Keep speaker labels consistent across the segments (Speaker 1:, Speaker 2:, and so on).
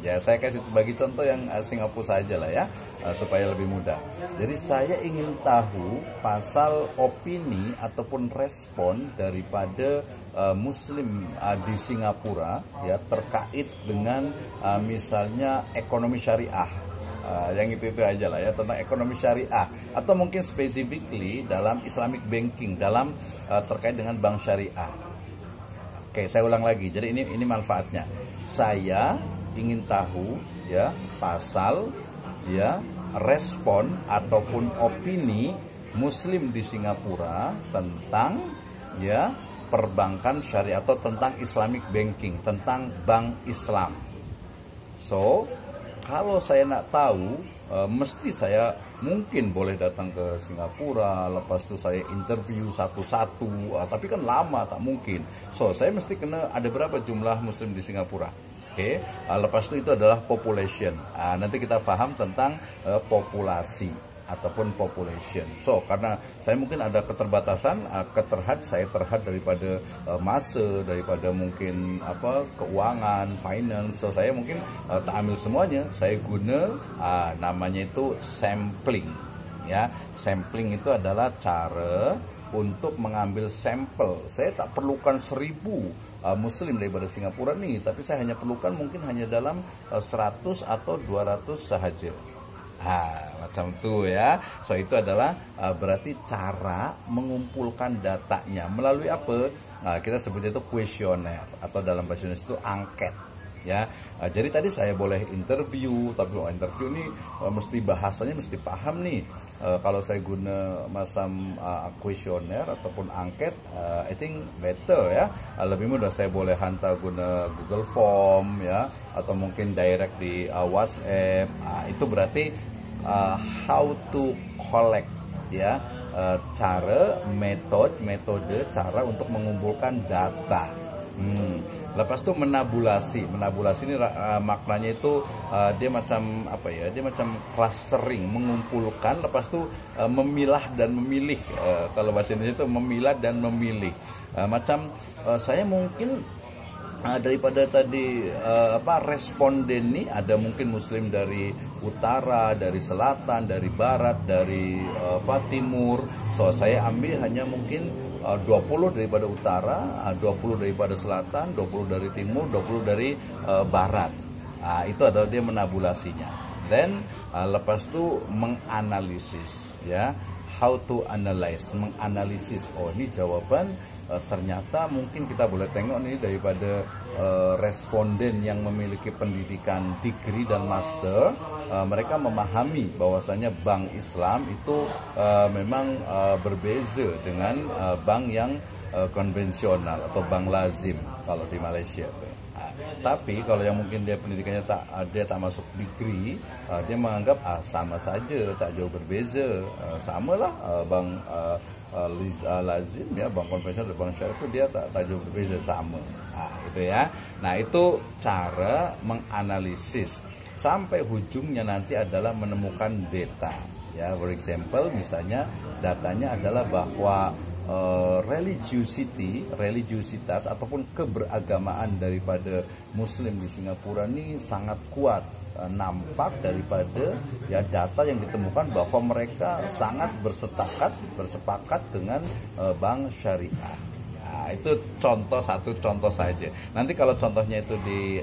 Speaker 1: Ya, saya kasih bagi contoh yang Singapura saja lah ya, supaya lebih mudah. Jadi saya ingin tahu pasal opini ataupun respon daripada Muslim di Singapura ya terkait dengan misalnya ekonomi syariah. Yang itu aja lah ya, tentang ekonomi syariah atau mungkin specifically dalam Islamic banking, dalam terkait dengan bank syariah. Oke, saya ulang lagi. Jadi ini manfaatnya. Saya ingin tahu ya pasal ya respon ataupun opini Muslim di Singapura tentang ya perbankan syariah atau tentang Islamic banking, tentang bank Islam. So, kalau saya nak tahu, mesti saya mungkin boleh datang ke Singapura, lepas itu saya interview satu-satu, tapi kan lama, tak mungkin. So, saya mesti kena ada berapa jumlah Muslim di Singapura. Oke, lepas itu adalah population. Nanti kita paham tentang populasi ataupun population. So, karena saya mungkin ada keterbatasan, saya terhad daripada masa, daripada mungkin keuangan, finance. So, saya mungkin tak ambil semuanya. Saya guna namanya itu sampling. Ya, sampling itu adalah cara untuk mengambil sampel. Saya tak perlukan 1000 Muslim daripada Singapura nih, tapi saya hanya perlukan mungkin hanya dalam 100 atau 200 sahaja. Macam itu ya. So itu adalah berarti cara mengumpulkan datanya melalui apa? Kita sebutnya itu kuesioner atau dalam bahasa Indonesia itu angket. Ya, jadi tadi saya boleh interview, tapi interview ini mesti bahasanya mesti paham nih. Kalau saya guna macam kuesioner ataupun angket, I think better ya. Lebih mudah, saya boleh hantar guna Google Form ya, atau mungkin direct di WhatsApp. Itu berarti how to collect ya, metode cara untuk mengumpulkan data. Lepas itu menabulasi ini maknanya itu dia macam apa ya, dia macam clustering, mengumpulkan, lepas itu memilah dan memilih. Kalau bahasa Indonesia itu memilah dan memilih. Saya mungkin daripada tadi responden ini ada mungkin Muslim dari utara, dari selatan, dari barat, dari timur. So saya ambil hanya mungkin 20 daripada utara, 20 daripada selatan, 20 dari timur, 20 dari barat. Itu adalah dia menabulasinya. Then lepas itu menganalisis ya. How to analyze, menganalisis. Oh, ini jawaban ternyata mungkin kita boleh tengok nih daripada responden yang memiliki pendidikan degree dan master, mereka memahami bahwasanya bank Islam itu memang berbeza dengan bank yang konvensional atau bank lazim kalau di Malaysia. Tapi kalau yang mungkin dia pendidikannya dia tak masuk degree, dia menganggap sama saja, tak jauh berbeza, samalah bank lazim ya, bank konvensional dan bank syariah itu dia tak jauh berbeza, sama. Gitu ya. Nah, itu cara menganalisis sampai ujungnya nanti adalah menemukan data. Ya, for example, misalnya datanya adalah bahwa religiusitas ataupun keberagamaan daripada Muslim di Singapura ini sangat kuat. Nampak daripada ya data yang ditemukan bahwa mereka sangat bersepakat dengan bank syariah. Itu satu contoh saja. Nanti kalau contohnya itu di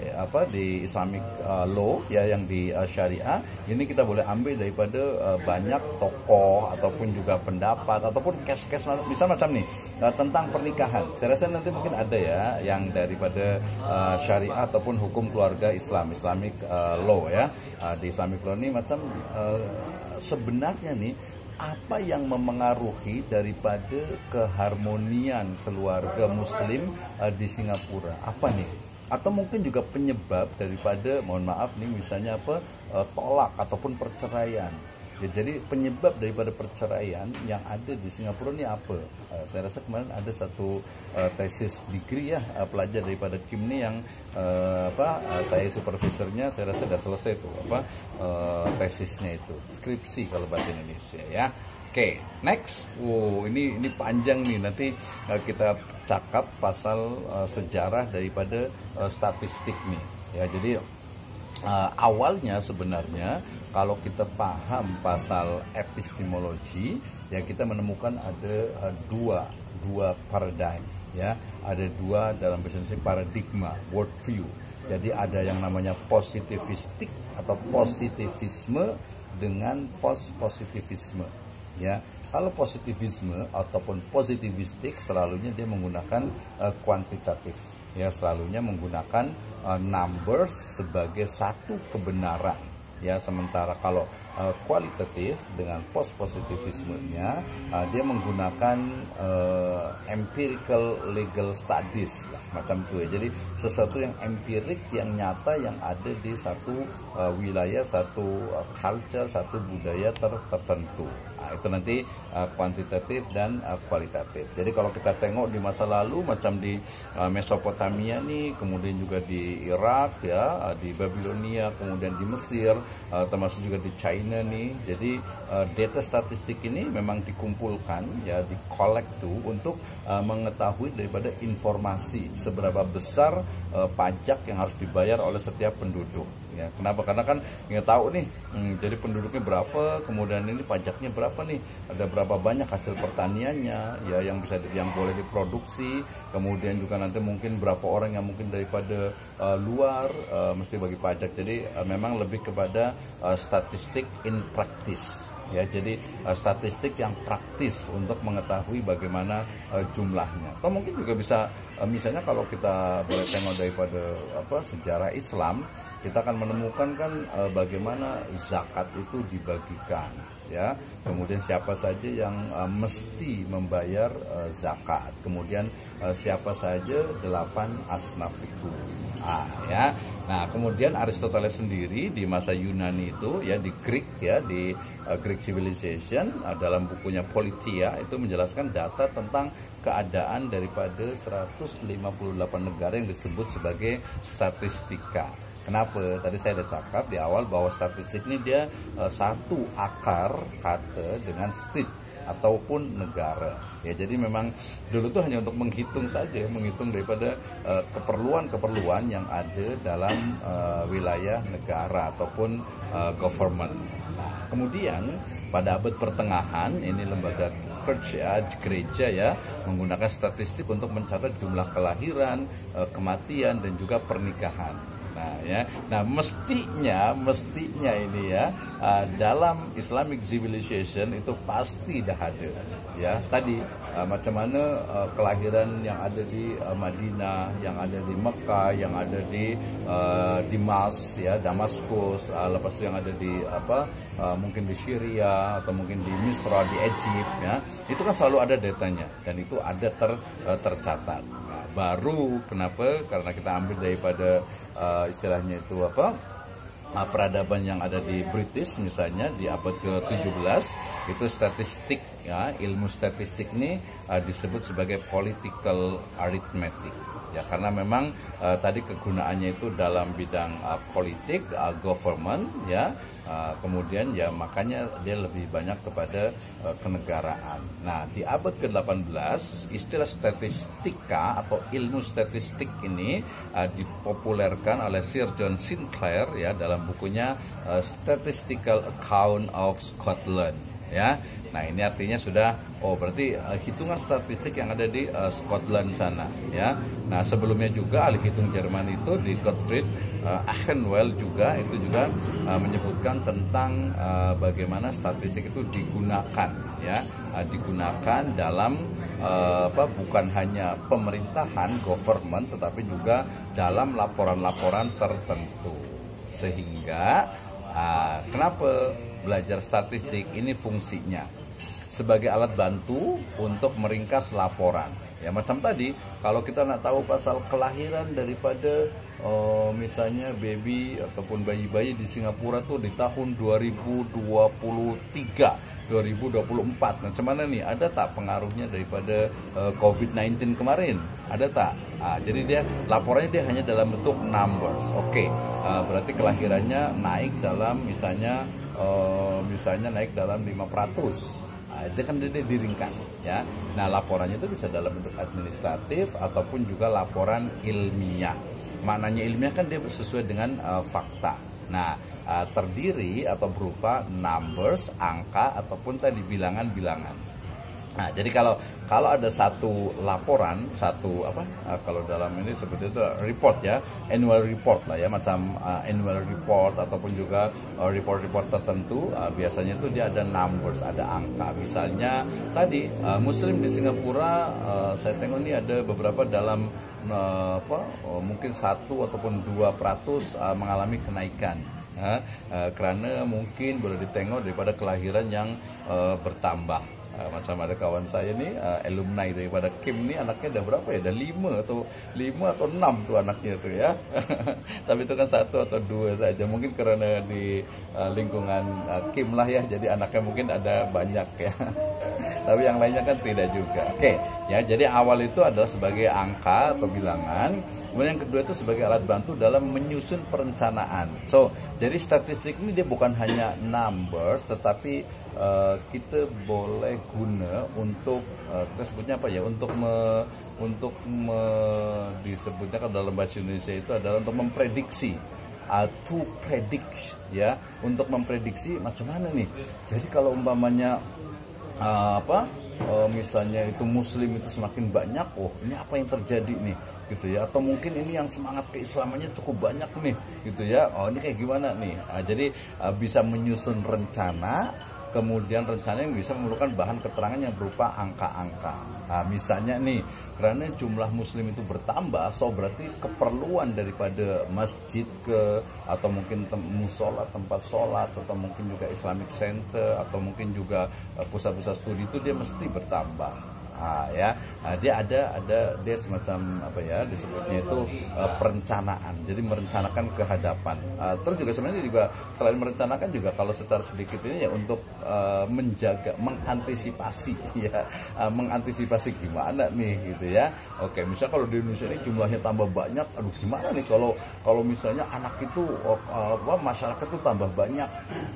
Speaker 1: Islamic law ya, yang di syariah, ini kita boleh ambil daripada banyak tokoh ataupun juga pendapat ataupun case-case misal macam nih tentang pernikahan. Saya rasa nanti mungkin ada ya yang daripada syariah ataupun hukum keluarga Islamic law ya. Di Islamic law ini macam sebenarnya nih apa yang memengaruhi daripada keharmonian keluarga Muslim di Singapura? Apa nih? Atau mungkin juga penyebab daripada, mohon maaf nih, misalnya tolak ataupun perceraian. Ya, jadi penyebab daripada perceraian yang ada di Singapura ini apa? Saya rasa kemarin ada satu tesis degree ya, pelajar daripada Kim ini yang saya supervisornya, saya rasa sudah selesai tuh tesisnya itu, skripsi kalau bahasa Indonesia ya. Oke, next. Ini panjang nih, nanti kita cakap pasal sejarah daripada statistik nih. Ya, jadi awalnya sebenarnya kalau kita paham pasal epistemologi, ya kita menemukan ada dua paradigm, ya ada dua dalam bahasa Indonesia paradigma, worldview. Jadi ada yang namanya positivistik atau positivisme dengan post-positivisme. Ya, kalau positivisme ataupun positivistik selalunya dia menggunakan kuantitatif, ya selalunya menggunakan numbers sebagai satu kebenaran, ya sementara kalau kualitatif dengan post positivismenya dia menggunakan empirical legal studies macam itu ya. Jadi sesuatu yang empirik, yang nyata, yang ada di satu wilayah, satu culture, satu budaya tertentu. Nah, itu nanti kuantitatif dan kualitatif. Jadi kalau kita tengok di masa lalu macam di Mesopotamia nih, kemudian juga di Irak ya, di Babilonia, kemudian di Mesir, termasuk juga di China nih. Jadi data statistik ini memang dikumpulkan ya, di-collect tuh untuk mengetahui daripada informasi seberapa besar pajak yang harus dibayar oleh setiap penduduk. Ya, kenapa? Karena kan nggak tahu nih, jadi penduduknya berapa, kemudian ini pajaknya berapa nih, ada berapa banyak hasil pertaniannya, ya yang boleh diproduksi, kemudian juga nanti mungkin berapa orang yang mungkin daripada luar mesti bagi pajak. Jadi memang lebih kepada statistik in practice. Ya, jadi statistik yang praktis untuk mengetahui bagaimana jumlahnya. Atau mungkin juga bisa misalnya kalau kita boleh tengok daripada sejarah Islam, kita akan menemukan kan bagaimana zakat itu dibagikan, ya. Kemudian siapa saja yang mesti membayar zakat. Kemudian siapa saja 8 asnaf itu. Ya. Nah, kemudian Aristoteles sendiri di masa Yunani itu ya, di Greek ya, di Greek Civilization dalam bukunya Politeia itu menjelaskan data tentang keadaan daripada 158 negara yang disebut sebagai statistika. Kenapa? Tadi saya ada cakap di awal bahwa statistik ini dia satu akar kata dengan state ataupun negara. Ya, jadi memang dulu tuh hanya untuk menghitung saja, menghitung daripada keperluan-keperluan yang ada dalam wilayah negara ataupun government. Nah, kemudian pada abad pertengahan ini lembaga church ya, gereja ya, menggunakan statistik untuk mencatat jumlah kelahiran, kematian dan juga pernikahan. Nah, mestinya ini ya, dalam Islamic civilization itu pasti dah ada ya. Tadi macam mana kelahiran yang ada di Madinah, yang ada di Mekah, yang ada di Dimas ya, Damaskus, lepas itu yang ada di mungkin di Syria atau mungkin di Misra, di Egypt ya. Itu kan selalu ada datanya dan itu ada tercatat. Nah, baru kenapa? Karena kita ambil daripada istilahnya itu peradaban yang ada di British misalnya di abad ke-17 itu statistik ya, ilmu statistik ini disebut sebagai political arithmetic ya, karena memang tadi kegunaannya itu dalam bidang politik, government ya. Kemudian ya makanya dia lebih banyak kepada kenegaraan. Nah, di abad ke-18 istilah statistika atau ilmu statistik ini dipopulerkan oleh Sir John Sinclair ya dalam bukunya Statistical Account of Scotland ya. Nah, ini artinya sudah berarti hitungan statistik yang ada di Scotland sana ya. Nah, sebelumnya juga ahli hitung Jerman itu di Gottfried Achenwell juga menyebutkan tentang bagaimana statistik itu digunakan ya, digunakan dalam bukan hanya pemerintahan government tetapi juga dalam laporan-laporan tertentu. Sehingga kenapa belajar statistik ini fungsinya sebagai alat bantu untuk meringkas laporan. Ya, macam tadi kalau kita nak tahu pasal kelahiran daripada misalnya baby ataupun bayi-bayi di Singapura tuh di tahun 2023, 2024. Macam mana nih? Ada tak pengaruhnya daripada COVID-19 kemarin? Ada tak? Jadi dia laporannya dia hanya dalam bentuk numbers. Oke, berarti kelahirannya naik dalam misalnya naik dalam 5%. Itu kan dia diringkas ya. Nah, laporannya itu bisa dalam bentuk administratif ataupun juga laporan ilmiah. Maknanya ilmiah kan dia sesuai dengan fakta. Nah, terdiri atau berupa numbers, angka ataupun tadi bilangan-bilangan. Nah, jadi kalau ada satu laporan, satu kalau dalam ini seperti itu report ya, annual report lah ya, macam annual report ataupun juga report-report tertentu, biasanya itu dia ada numbers, ada angka. Misalnya tadi Muslim di Singapura, saya tengok ini ada beberapa dalam mungkin 1 ataupun 2% mengalami kenaikan. Karena mungkin boleh ditengok daripada kelahiran yang bertambah. Macam ada kawan saya nih alumni daripada Kim nih, anaknya udah berapa ya? Udah 5 atau 6 tuh anaknya tuh ya. Tapi itu kan 1 atau 2 saja. Mungkin karena di lingkungan Kim lah ya, jadi anaknya mungkin ada banyak ya. Tapi yang lainnya kan tidak juga. Oke, ya, jadi awal itu adalah sebagai angka atau bilangan. Kemudian yang kedua itu sebagai alat bantu dalam menyusun perencanaan. So, jadi statistik ini dia bukan hanya numbers, tetapi kita boleh guna untuk kita sebutnya apa ya? Disebutnya kalau dalam bahasa Indonesia itu adalah untuk memprediksi. To predict ya, untuk memprediksi macam mana nih. Jadi kalau umpamanya misalnya itu Muslim itu semakin banyak, ini apa yang terjadi nih gitu ya, atau mungkin ini yang semangat keislamannya cukup banyak nih gitu ya, ini kayak gimana nih. Jadi bisa menyusun rencana, kemudian rencana yang bisa memerlukan bahan keterangan yang berupa angka-angka. Nah, misalnya nih, karena jumlah Muslim itu bertambah, so berarti keperluan daripada masjid atau mungkin musola, tempat sholat, atau mungkin juga Islamic Center, atau mungkin juga pusat-pusat studi itu dia mesti bertambah. Dia ada dia semacam disebutnya itu perencanaan. Jadi merencanakan kehadapan. Terus juga sebenarnya juga selain merencanakan juga kalau secara sedikit ini ya untuk menjaga, mengantisipasi ya, mengantisipasi gimana nih gitu ya. Oke, misalnya kalau di Indonesia ini jumlahnya tambah banyak, aduh gimana nih kalau misalnya anak itu masyarakat itu tambah banyak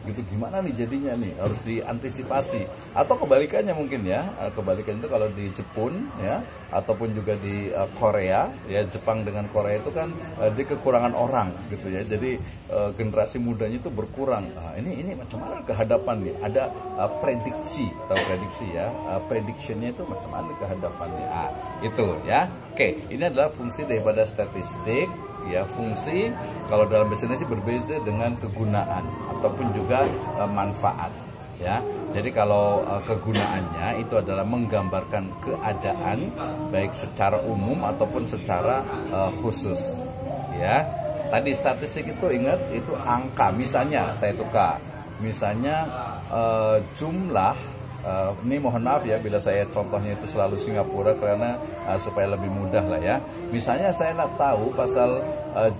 Speaker 1: gitu, gimana nih jadinya nih, harus diantisipasi. Atau kebalikannya mungkin ya, kebalikan itu kalau di Jepun ya, ataupun juga di Korea ya, Jepang dengan Korea itu kan di kekurangan orang gitu ya, jadi generasi mudanya itu berkurang. Ini macam mana kehadapan nih, ada prediksi ya, predictionnya itu macam mana kehadapannya, itu ya. Oke, ini adalah fungsi daripada statistik ya. Fungsi kalau dalam bahasa Indonesia berbeda dengan kegunaan ataupun juga manfaat ya. Jadi kalau kegunaannya itu adalah menggambarkan keadaan baik secara umum ataupun secara khusus ya. Tadi statistik itu ingat itu angka, misalnya saya tukar, misalnya jumlah ini mohon maaf ya bila saya contohnya itu selalu Singapura karena supaya lebih mudah lah ya. Misalnya saya nak tahu pasal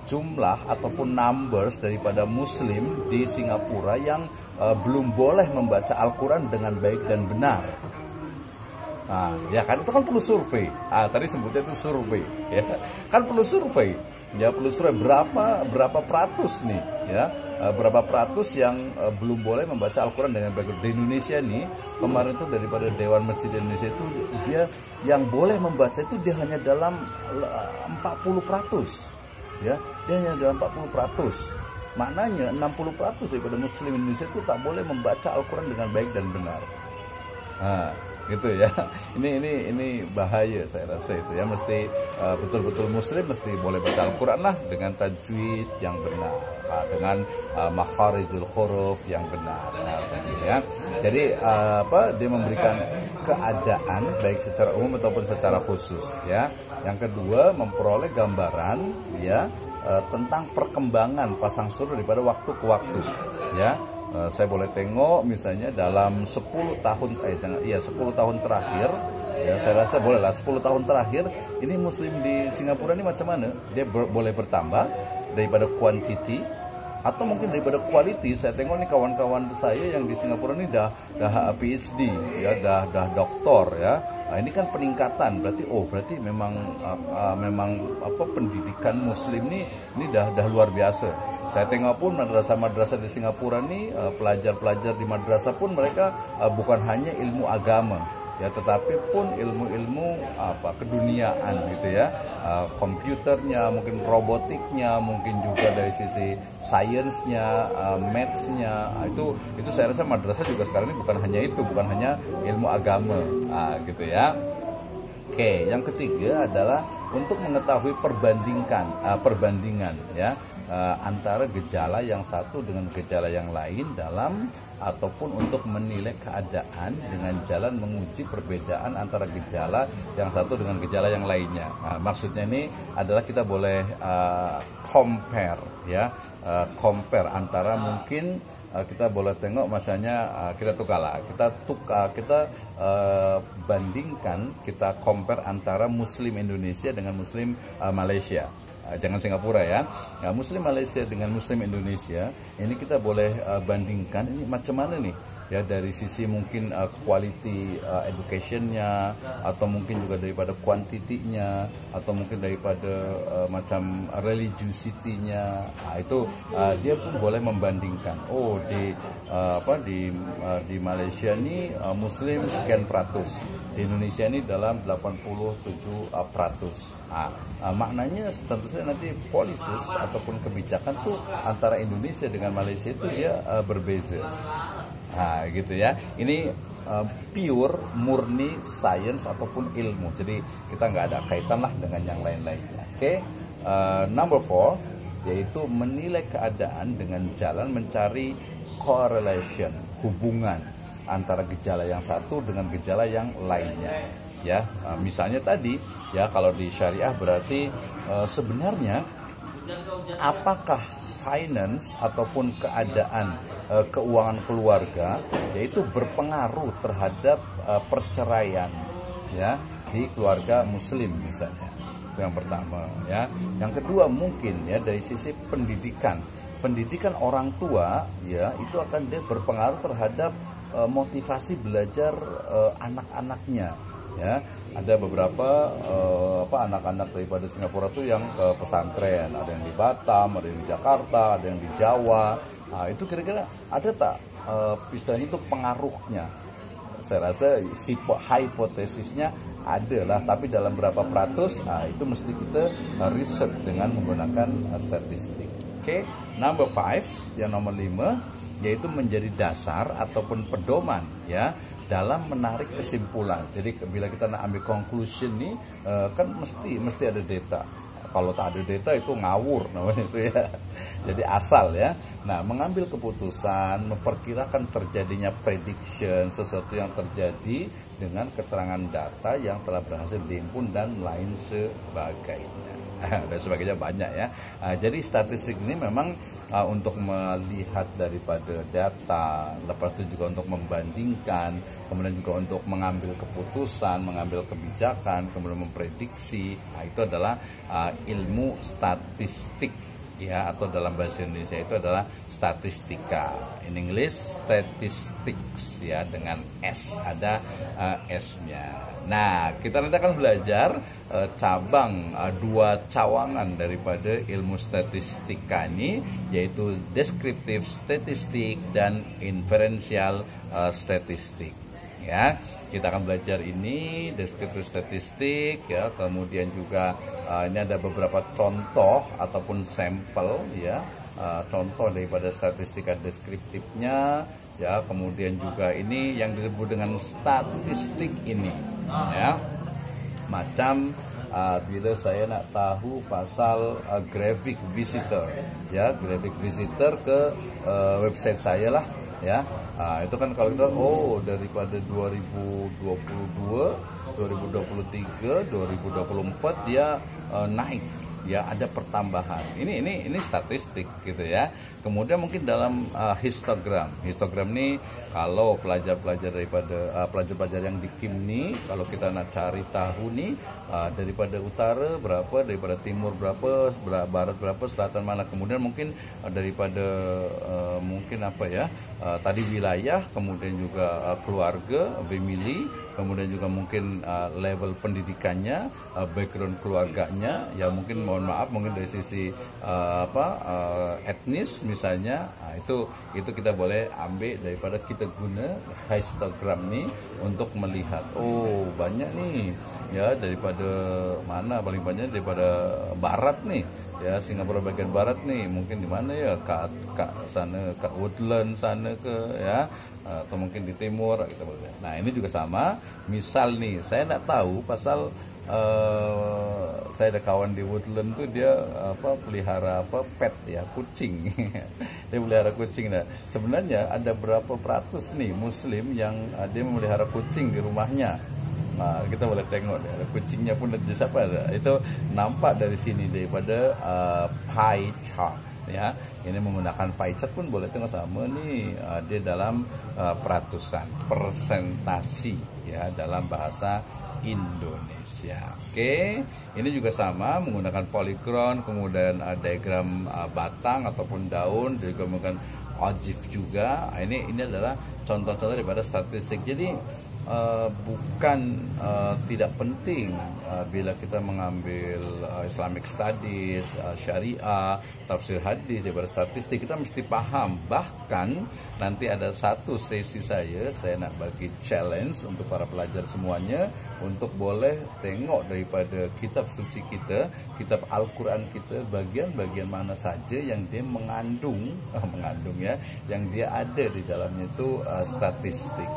Speaker 1: jumlah ataupun numbers daripada Muslim di Singapura yang belum boleh membaca Al-Quran dengan baik dan benar. Ya kan itu kan perlu survei. Tadi sebutnya itu survei ya. Kan perlu survei. Ya perlu survei berapa peratus nih ya. Berapa peratus yang belum boleh membaca Al-Quran dengan baik. Di Indonesia nih kemarin itu daripada Dewan Masjid Indonesia itu dia yang boleh membaca itu dia hanya dalam 40%. Ya, dia hanya dalam 40%. Maknanya 60% daripada Muslim Indonesia itu tak boleh membaca Al-Quran dengan baik dan benar. Gitu ya. Ini bahaya saya rasa itu ya. Mesti betul-betul Muslim mesti boleh baca Al-Quran lah dengan tajwid yang benar, dengan makharijul huruf yang benar. Jadi dia memberikan keadaan baik secara umum ataupun secara khusus ya. Yang kedua, memperoleh gambaran ya tentang perkembangan pasang surut daripada waktu ke waktu ya. Saya boleh tengok misalnya dalam 10 tahun 10 tahun terakhir ya, saya rasa bolehlah 10 tahun terakhir ini Muslim di Singapura ini macam mana, dia boleh bertambah daripada quantity atau mungkin daripada quality. Saya tengok nih kawan-kawan saya yang di Singapura ini dah PhD ya, dah doktor ya. Ini kan peningkatan, berarti memang pendidikan Muslim ini dah luar biasa Saya tengok pun madrasah-madrasah di Singapura nih, pelajar-pelajar di madrasah pun mereka bukan hanya ilmu agama, ya, tetapi pun ilmu-ilmu keduniaan gitu ya, komputernya, mungkin robotiknya, mungkin juga dari sisi sainsnya, mathsnya. Itu saya rasa madrasah juga sekarang ini bukan hanya itu, bukan hanya ilmu agama, gitu ya. Oke, yang ketiga adalah untuk mengetahui perbandingan ya, antara gejala yang satu dengan gejala yang lain dalam ataupun untuk menilai keadaan dengan jalan menguji perbedaan antara gejala yang satu dengan gejala yang lainnya. Maksudnya ini adalah kita boleh compare ya, compare antara mungkin kita boleh tengok misalnya kita bandingkan, kita compare antara Muslim Indonesia dengan Muslim Malaysia. Jangan Singapura ya. Muslim Malaysia dengan Muslim Indonesia ini kita boleh bandingkan ini macam mana nih ya, dari sisi mungkin quality educationnya, atau mungkin juga daripada kuantitinya, atau mungkin daripada macam religiosity-nya. Itu dia pun boleh membandingkan. Oh, di Malaysia ini Muslim sekian peratus, di Indonesia ini dalam 87%. Maknanya tentu saja nanti policies ataupun kebijakan tuh antara Indonesia dengan Malaysia itu dia berbeza. Gitu ya. Ini pure, murni sains ataupun ilmu. Jadi kita nggak ada kaitan lah dengan yang lain-lainnya. Oke. Number 4 yaitu menilai keadaan dengan jalan mencari correlation, hubungan antara gejala yang satu dengan gejala yang lainnya. Ya, misalnya tadi ya, kalau di syariah berarti sebenarnya apakah finance ataupun keadaan keuangan keluarga yaitu berpengaruh terhadap perceraian ya di keluarga muslim misalnya. Itu yang pertama ya. Yang kedua mungkin ya dari sisi pendidikan orang tua ya, itu akan dia berpengaruh terhadap motivasi belajar anak-anaknya ya. Ada beberapa anak-anak daripada Singapura tuh yang ke pesantren, ada yang di Batam, ada yang di Jakarta, ada yang di Jawa. Itu kira-kira ada tak istilahnya itu pengaruhnya? Saya rasa hipotesisnya ada lah, tapi dalam berapa peratus itu mesti kita riset dengan menggunakan statistik. Oke, number 5, yang nomor 5 yaitu menjadi dasar ataupun pedoman ya dalam menarik kesimpulan. Jadi bila kita nak ambil conclusion nih kan mesti ada data. Kalau tak ada data itu ngawur namanya itu ya. Jadi asal ya. Nah, mengambil keputusan, memperkirakan terjadinya prediction sesuatu yang terjadi dengan keterangan data yang telah berhasil dihimpun dan lain sebagainya. Dan sebagainya banyak ya. Jadi statistik ini memang untuk melihat daripada data, lepas itu juga untuk membandingkan, kemudian juga untuk mengambil keputusan, mengambil kebijakan, kemudian memprediksi. Itu adalah ilmu statistik ya, atau dalam bahasa Indonesia itu adalah statistika. In English statistics ya, dengan S, ada S-nya. Nah, kita nanti akan belajar cabang, dua cawangan daripada ilmu statistika ini, yaitu descriptive statistik dan inferential statistik. Ya, kita akan belajar ini descriptive statistik ya, kemudian juga ini ada beberapa contoh ataupun sampel ya, contoh daripada statistika deskriptifnya ya, kemudian juga ini yang disebut dengan statistik ini ya, macam bila saya nak tahu pasal graphic visitor ya, graphic visitor ke website saya lah ya. Itu kan kalau kita daripada 2022, 2023, 2024 dia naik ya, ada pertambahan. Ini statistik gitu ya. Kemudian mungkin dalam histogram ini kalau pelajar-pelajar daripada pelajar-pelajar yang di KIM nih, kalau kita nak cari tahu nih daripada utara berapa, daripada timur berapa, barat berapa, selatan mana, kemudian mungkin daripada mungkin tadi wilayah, kemudian juga keluarga, family, kemudian juga mungkin level pendidikannya, background keluarganya, ya mungkin mohon maaf mungkin dari sisi etnis misalnya, nah, itu kita boleh ambil daripada kita guna Instagram nih untuk melihat, oh banyak nih ya, daripada mana, paling banyak daripada barat nih ya, Singapura bagian barat nih, mungkin di mana ya, ke sana, ke Woodland sana ke ya, atau mungkin di timur kita boleh. Nah ini juga sama, misal nih saya nggak tahu pasal saya ada kawan di Woodland tuh, dia pelihara pet ya, kucing. Dia pelihara kucing. Nah sebenarnya ada berapa peratus nih muslim yang dia memelihara kucing di rumahnya. Nah, kita boleh tengok ya, kucingnya pun ada siapa ada. Itu nampak dari sini daripada pie chart ya. Ini menggunakan pie chart pun boleh tengok sama nih, dia dalam peratusan, persentasi ya dalam bahasa Indonesia. Oke, ini juga sama menggunakan polygon, kemudian diagram batang ataupun daun, juga menggunakan ojif juga. Ini adalah contoh-contoh daripada statistik. Jadi bukan tidak penting bila kita mengambil Islamic Studies, Syariah, tafsir hadis daripada statistik, kita mesti paham. Bahkan nanti ada satu sesi saya nak bagi challenge untuk para pelajar semuanya untuk boleh tengok daripada kitab suci kita, kitab Al-Quran kita, bagian-bagian mana saja yang dia mengandung ya, yang dia ada di dalamnya itu statistik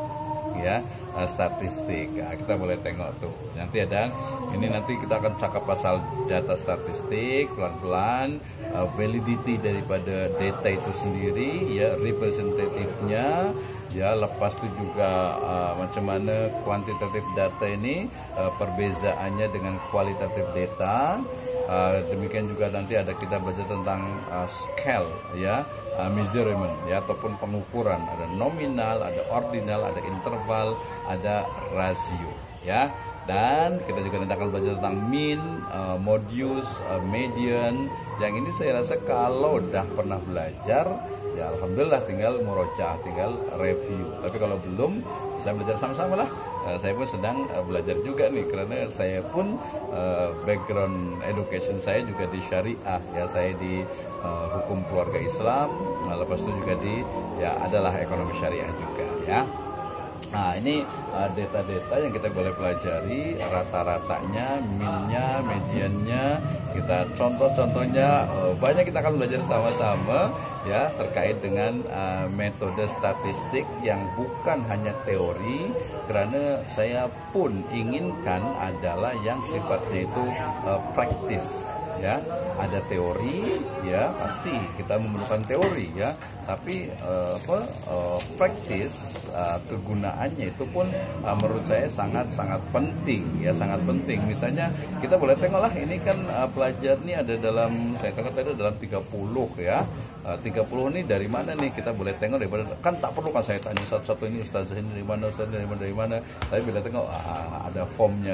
Speaker 1: ya, statistik. Nah, kita boleh tengok tuh. Nanti ada ini, nanti kita akan cakap pasal data statistik pelan-pelan, validity daripada data itu sendiri ya, representatifnya ya, lepas itu juga macam mana kuantitatif data ini perbezaannya dengan kualitatif data. Demikian juga nanti ada kita baca tentang scale ya, measurement ya, ataupun pengukuran, ada nominal, ada ordinal, ada interval, ada rasio ya. Dan kita juga nanti akan belajar tentang mean, modius, median. Yang ini saya rasa kalau dah pernah belajar ya alhamdulillah, tinggal murojaah, tinggal review. Tapi kalau belum, kita belajar sama-sama lah. Saya pun sedang belajar juga nih, karena saya pun background education saya juga di syariah ya, saya di hukum keluarga Islam, lepas itu juga di adalah ekonomi syariah juga ya. Nah ini data-data yang kita boleh pelajari, rata-ratanya, minnya, mediannya, kita contoh-contohnya banyak kita akan belajar sama-sama ya, terkait dengan metode statistik yang bukan hanya teori, karena saya pun inginkan adalah yang sifatnya itu praktis ya. Ada teori ya, pasti kita memerlukan teori ya, tapi praktis kegunaannya itu pun menurut saya sangat-sangat penting ya, sangat penting. Misalnya kita boleh tengoklah, ini kan pelajar ini ada dalam, saya katakan tadi dalam 30 ya. 30 ini dari mana nih, kita boleh tengok daripada, kan tak perlu kan saya tanya satu-satu, ini ustazah ini dari mana, ustazah dari mana, tapi bila tengok ada formnya